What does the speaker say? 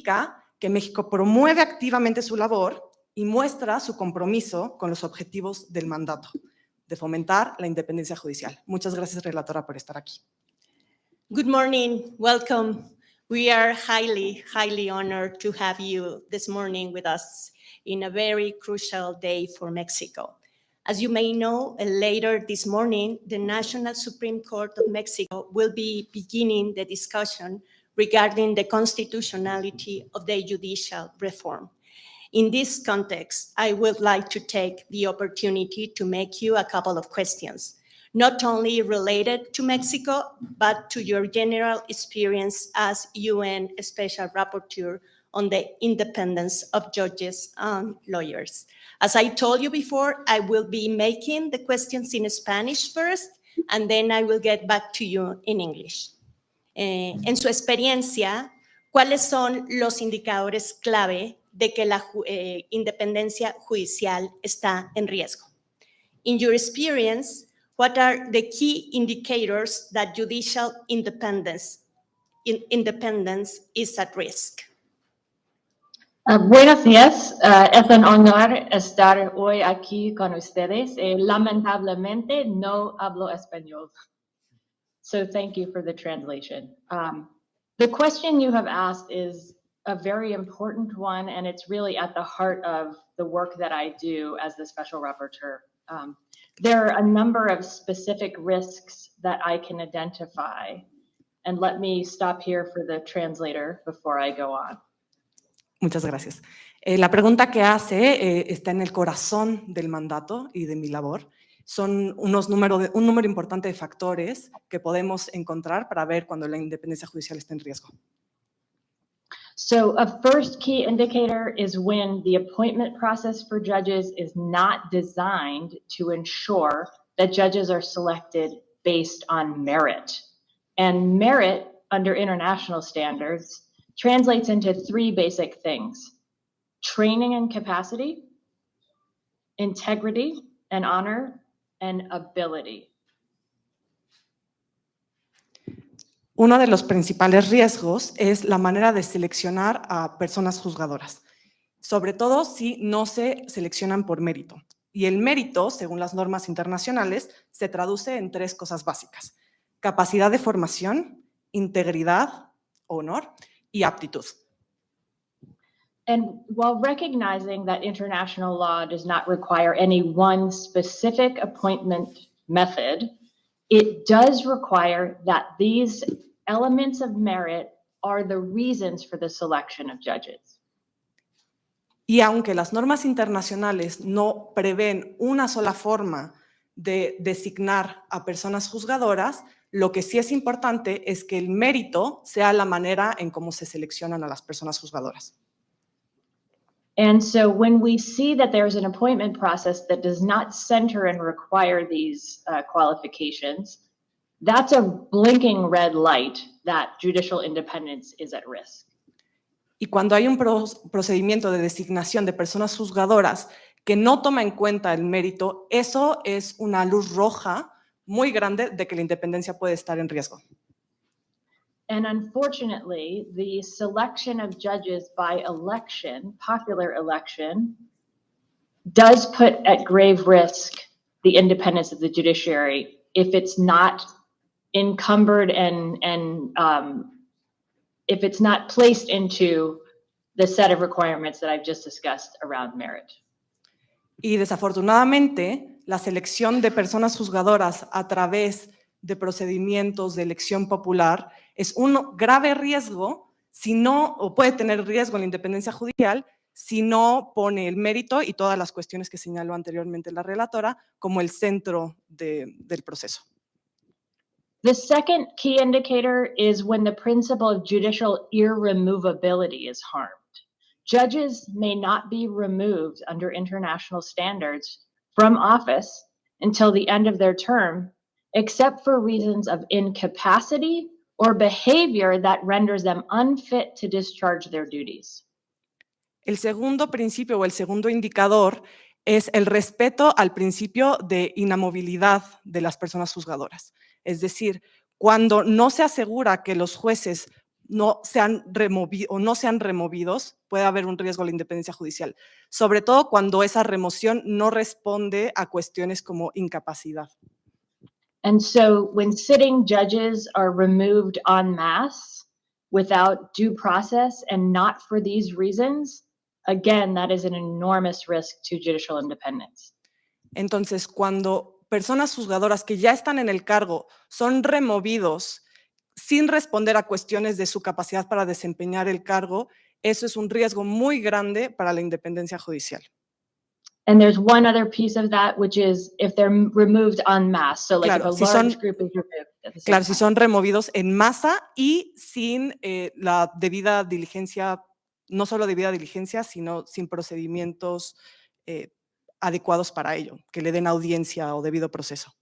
indica que México promueve activamente su labor y muestra su compromiso con los objetivos del mandato, de fomentar la independencia judicial. Muchas gracias, relatora, por estar aquí. Good morning, welcome. We are highly honored to have you this morning with us in a very crucial day for Mexico. As you may know, later this morning, the National Supreme Court of Mexico will be beginning the discussion regarding the constitutionality of the judicial reform. In this context, I would like to take the opportunity to make you a couple of questions, not only related to Mexico, but to your general experience as UN Special Rapporteur on the independence of judges and lawyers. As I told you before, I will be making the questions in Spanish first, and then I will get back to you in English. En su experiencia, ¿cuáles son los indicadores clave de que la independencia judicial está en riesgo? In your experience, what are the key indicators that judicial independence is at risk? Buenos días, es un honor estar hoy aquí con ustedes. Lamentablemente no hablo español, so thank you for the translation. The question you have asked is a very important one, and it's really at the heart of the work that I do as the Special Rapporteur. There are a number of specific risks that I can identify, and let me stop here for the translator before I go on. Muchas gracias. La pregunta que hace está en el corazón del mandato y de mi labor. Son un número importante de factores que podemos encontrar para ver cuando la independencia judicial está en riesgo. So a first key indicator is when the appointment process for judges is not designed to ensure that judges are selected based on merit. And merit, under international standards, translates into three basic things: training and capacity, integrity and honor, and ability. Uno de los principales riesgos es la manera de seleccionar a personas juzgadoras, sobre todo si no se seleccionan por mérito. Y el mérito, según las normas internacionales, se traduce en tres cosas básicas: capacidad de formación, integridad, honor y aptitud. And while recognizing that international law does not require any one specific appointment method, it does require that these elements of merit are the reasons for the selection of judges. Y aunque las normas internacionales no prevén una sola forma de designar a personas juzgadoras, lo que sí es importante es que el mérito sea la manera en cómo se seleccionan a las personas juzgadoras. And so when we see that there's an appointment process that does not center and require these qualifications, that's a blinking red light that judicial independence is at risk. Y cuando hay un procedimiento de designación de personas juzgadoras que no toma en cuenta el mérito, eso es una luz roja muy grande de que la independencia puede estar en riesgo. And unfortunately, the selection of judges by election, popular election, does put at grave risk the independence of the judiciary if it's not encumbered and if it's not placed into the set of requirements that I've just discussed around merit. Y desafortunadamente, la selección de personas juzgadoras a través de procedimientos de elección popular es un grave riesgo si no, o puede tener riesgo en la independencia judicial si no pone el mérito y todas las cuestiones que señaló anteriormente la relatora como el centro del proceso. The second key indicator is when the principle of judicial irremovability is harmed. Judges may not be removed under international standards from office until the end of their term, except for reasons of incapacity or behavior that renders them unfit to discharge their duties. El segundo principio o el segundo indicador es el respeto al principio de inamovilidad de las personas juzgadoras. Es decir, cuando no se asegura que los jueces no sean removidos, puede haber un riesgo a la independencia judicial, sobre todo cuando esa remoción no responde a cuestiones como incapacidad. And so when sitting judges are removed en masse without due process and not for these reasons, again, that is an enormous risk to judicial independence. Entonces, cuando personas juzgadoras que ya están en el cargo son removidos sin responder a cuestiones de su capacidad para desempeñar el cargo, eso es un riesgo muy grande para la independencia judicial. And there's one other piece of that, which is if they're removed en masse. So like Claro, if a si large son- group is removed at the same Claro, si time. son removidos en masa y sin la debida diligencia, no solo debida diligencia, sino sin procedimientos adecuados para ello, que le den audiencia o debido proceso.